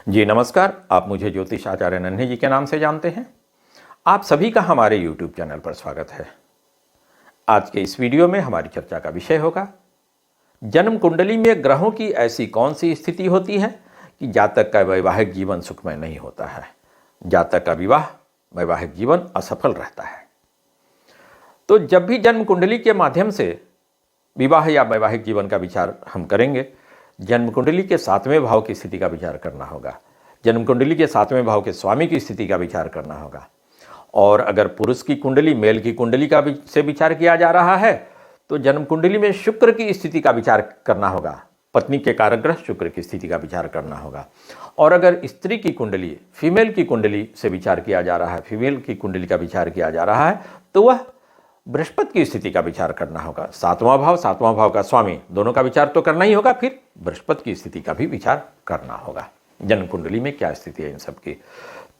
जी नमस्कार। आप मुझे ज्योतिष आचार्य नन्हे जी के नाम से जानते हैं। आप सभी का हमारे YouTube चैनल पर स्वागत है। आज के इस वीडियो में हमारी चर्चा का विषय होगा जन्म कुंडली में ग्रहों की ऐसी कौन सी स्थिति होती है कि जातक का वैवाहिक जीवन सुखमय नहीं होता है, जातक का वैवाहिक जीवन असफल रहता है। तो जब भी जन्म कुंडली के माध्यम से विवाह या वैवाहिक जीवन का विचार हम करेंगे, जन्म कुंडली के 7वें भाव की स्थिति का विचार करना होगा, जन्म कुंडली के 7वें भाव के स्वामी की स्थिति का विचार करना होगा। और अगर पुरुष की कुंडली मेल की कुंडली का से विचार किया जा रहा है तो जन्म कुंडली में शुक्र की स्थिति का विचार करना होगा, पत्नी के कारक ग्रह शुक्र की स्थिति का विचार करना होगा। और अगर स्त्री की कुंडली फीमेल की कुंडली से विचार किया जा रहा है, फीमेल की कुंडली का विचार किया जा रहा है तो वह बृहस्पति की स्थिति का विचार करना होगा। 7वां भाव का स्वामी, दोनों का विचार तो करना ही होगा, फिर बृहस्पति की स्थिति का भी विचार करना होगा। जन्म कुंडली में क्या स्थिति है इन सब की।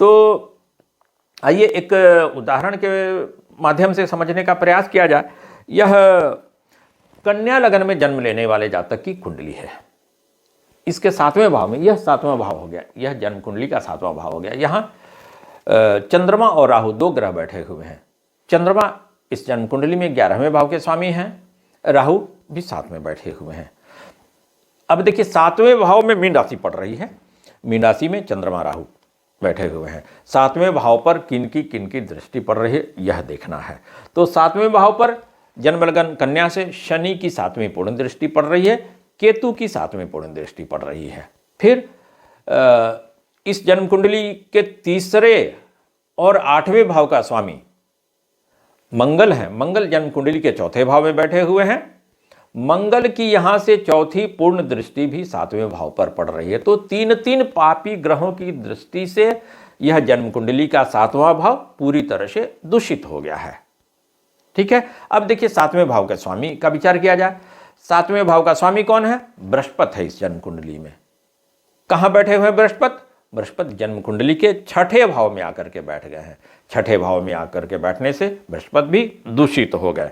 तो आइए एक उदाहरण के माध्यम से समझने का प्रयास किया जाए। यह कन्या लगन में जन्म लेने वाले जातक की कुंडली है। इसके 7वें भाव में, यह 7वां भाव हो गया, यह जन्म कुंडली का 7वां भाव हो गया। यहाँ चंद्रमा और राहु दो ग्रह बैठे हुए हैं। चंद्रमा इस जन्म कुंडली में 11वें भाव के स्वामी हैं, राहु भी 7 में बैठे हुए हैं। अब देखिए 7वें भाव में मीन राशि पड़ रही है, मीन राशि में चंद्रमा राहु बैठे हुए हैं। 7वें भाव पर किन की दृष्टि पड़ रही है यह देखना है। तो 7वें भाव पर जन्म लगन कन्या से शनि की 7वीं पूर्ण दृष्टि पड़ रही है, केतु की 7वीं पूर्ण दृष्टि पड़ रही है। फिर इस जन्म कुंडली के 3 और 8वें भाव का स्वामी मंगल है। मंगल जन्म कुंडली के 4थे भाव में बैठे हुए हैं। मंगल की यहां से 4थी पूर्ण दृष्टि भी 7वें भाव पर पड़ रही है। तो 3 पापी ग्रहों की दृष्टि से यह जन्म कुंडली का 7वां भाव पूरी तरह से दूषित हो गया है। ठीक है। अब देखिए 7वें भाव के स्वामी का विचार किया जाए। 7वें भाव का स्वामी कौन है? बृहस्पति है। इस जन्म कुंडली में कहां बैठे हुए बृहस्पति? बृहस्पति जन्म कुंडली के 6ठे भाव में आकर के बैठ गए हैं। 6ठे भाव में आकर के बैठने से बृहस्पति भी दूषित हो गए।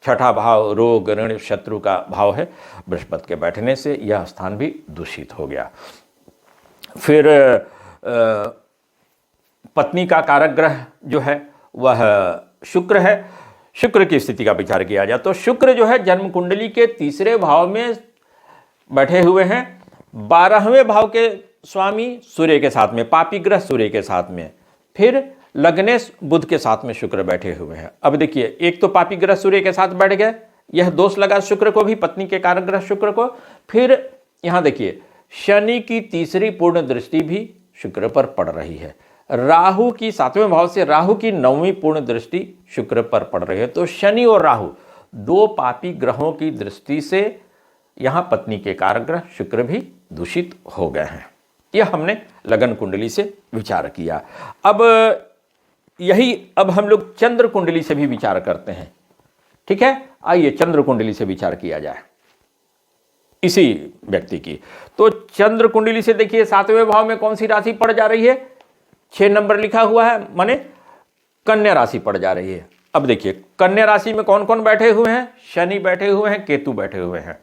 6ठा भाव रोग ऋण शत्रु का भाव है, बृहस्पति के बैठने से यह स्थान भी दूषित हो गया। फिर पत्नी का कारक ग्रह जो है वह शुक्र है। शुक्र की स्थिति का विचार किया जाए तो शुक्र जो है जन्म कुंडली के 3 भाव में बैठे हुए हैं। 12वें भाव के स्वामी सूर्य के साथ में, पापी ग्रह सूर्य के साथ में। फिर लग्नेश बुध के साथ में शुक्र बैठे हुए हैं। अब देखिए एक तो पापी ग्रह सूर्य के साथ बैठ गए, यह दोष लगा शुक्र को भी, पत्नी के कारक ग्रह शुक्र को। फिर यहां देखिए शनि की 3री पूर्ण दृष्टि भी शुक्र पर पड़ रही है। राहु की 7वें भाव से राहु की 9वीं पूर्ण दृष्टि शुक्र पर पड़ रही है। तो शनि और राहु 2 पापी ग्रहों की दृष्टि से यहां पत्नी के कारक ग्रह शुक्र भी दूषित हो गए हैं। यह हमने लगन कुंडली से विचार किया। अब हम लोग चंद्र कुंडली से भी विचार करते हैं। ठीक है, आइए चंद्र कुंडली से विचार किया जाए इसी व्यक्ति की। तो चंद्र कुंडली से देखिए 7वें भाव में कौन सी राशि पड़ जा रही है? 6 नंबर लिखा हुआ है, माने कन्या राशि पड़ जा रही है। अब देखिए कन्या राशि में कौन कौन बैठे हुए हैं? शनि बैठे हुए हैं, केतु बैठे हुए हैं।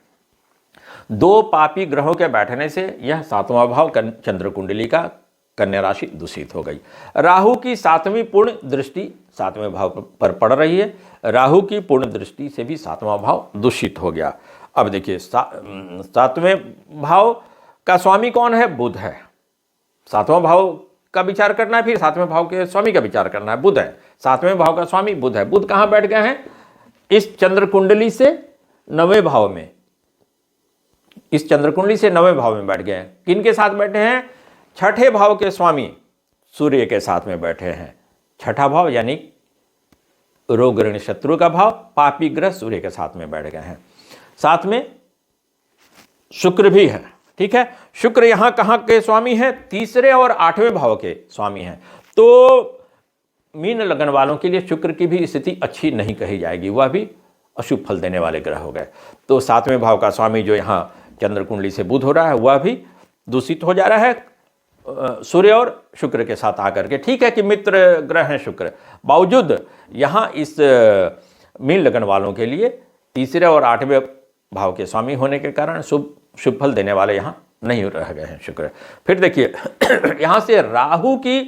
2 पापी ग्रहों के बैठने से यह 7वां भाव चंद्र कुंडली का कन्या राशि दूषित हो गई। राहु की 7वीं पूर्ण दृष्टि 7वें भाव पर पड़ रही है। राहु की पूर्ण दृष्टि से भी 7वां भाव दूषित हो गया। अब देखिए 7वें भाव का स्वामी कौन है? बुध है। 7वां भाव का विचार करना है, फिर 7वें भाव के स्वामी का विचार करना है। बुध है, 7वें भाव का स्वामी बुध है। बुध कहां बैठ गए हैं? इस चंद्र कुंडली से 9वें भाव में, इस चंद्र कुंडली से 9वें भाव में बैठ गए हैं। किन के साथ बैठे हैं? 6ठे भाव के स्वामी सूर्य के साथ में बैठे हैं। 6ठा भाव यानी रोग ऋण शत्रु का भाव, पापी ग्रह सूर्य के साथ में बैठ गए हैं। साथ में शुक्र भी है। ठीक है, शुक्र यहां कहां के स्वामी है? 3 और 8वें भाव के स्वामी हैं। तो मीन लगन वालों के लिए शुक्र की भी स्थिति अच्छी नहीं कही जाएगी, वह भी अशुभ फल देने वाले ग्रह हो गए। तो 7वें भाव का स्वामी जो यहाँ चंद्र कुंडली से बुध हो रहा है वह भी दूषित हो जा रहा है सूर्य और शुक्र के साथ आकर के। ठीक है कि मित्र ग्रह हैं शुक्र, बावजूद यहाँ इस मीन लगन वालों के लिए 3 और 8वें भाव के स्वामी होने के कारण शुभ फल देने वाले यहाँ नहीं रह गए हैं शुक्र। फिर देखिए यहाँ से राहु की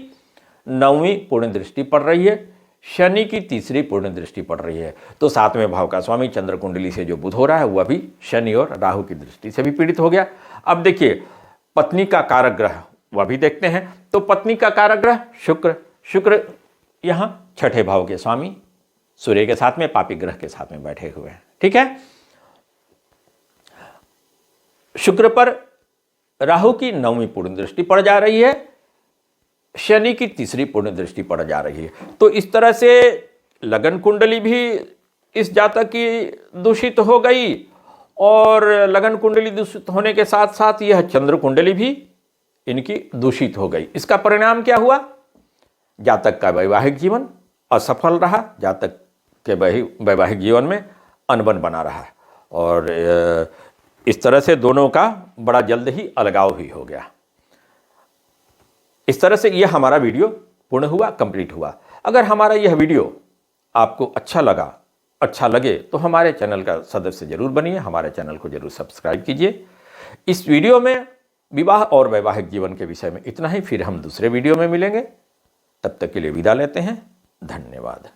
9वीं पूर्ण दृष्टि पड़ रही है, शनि की 3री पूर्ण दृष्टि पड़ रही है। तो 7वें भाव का स्वामी चंद्र कुंडली से जो बुध हो रहा है वह भी शनि और राहु की दृष्टि से भी पीड़ित हो गया। अब देखिए पत्नी का कारक ग्रह वह भी देखते हैं। तो पत्नी का कारक ग्रह शुक्र यहाँ 6ठे भाव के स्वामी सूर्य के साथ में पापी ग्रह के साथ में बैठे हुए हैं। ठीक है, शुक्र पर राहु की 9वीं पूर्ण दृष्टि पड़ जा रही है, शनि की 3री पूर्ण दृष्टि पड़ जा रही है। तो इस तरह से लगन कुंडली भी इस जातक की दूषित हो गई और लगन कुंडली दूषित होने के साथ साथ यह चंद्र कुंडली भी इनकी दूषित हो गई। इसका परिणाम क्या हुआ? जातक का वैवाहिक जीवन असफल रहा, जातक के वैवाहिक जीवन में अनबन बना रहा और इस तरह से दोनों का बड़ा जल्द ही अलगाव ही हो गया। इस तरह से यह हमारा वीडियो पूर्ण हुआ, कंप्लीट हुआ। अगर हमारा यह वीडियो आपको अच्छा लगे तो हमारे चैनल का सदस्य जरूर बनिए, हमारे चैनल को जरूर सब्सक्राइब कीजिए। इस वीडियो में विवाह और वैवाहिक जीवन के विषय में इतना ही, फिर हम दूसरे वीडियो में मिलेंगे। तब तक के लिए विदा लेते हैं, धन्यवाद।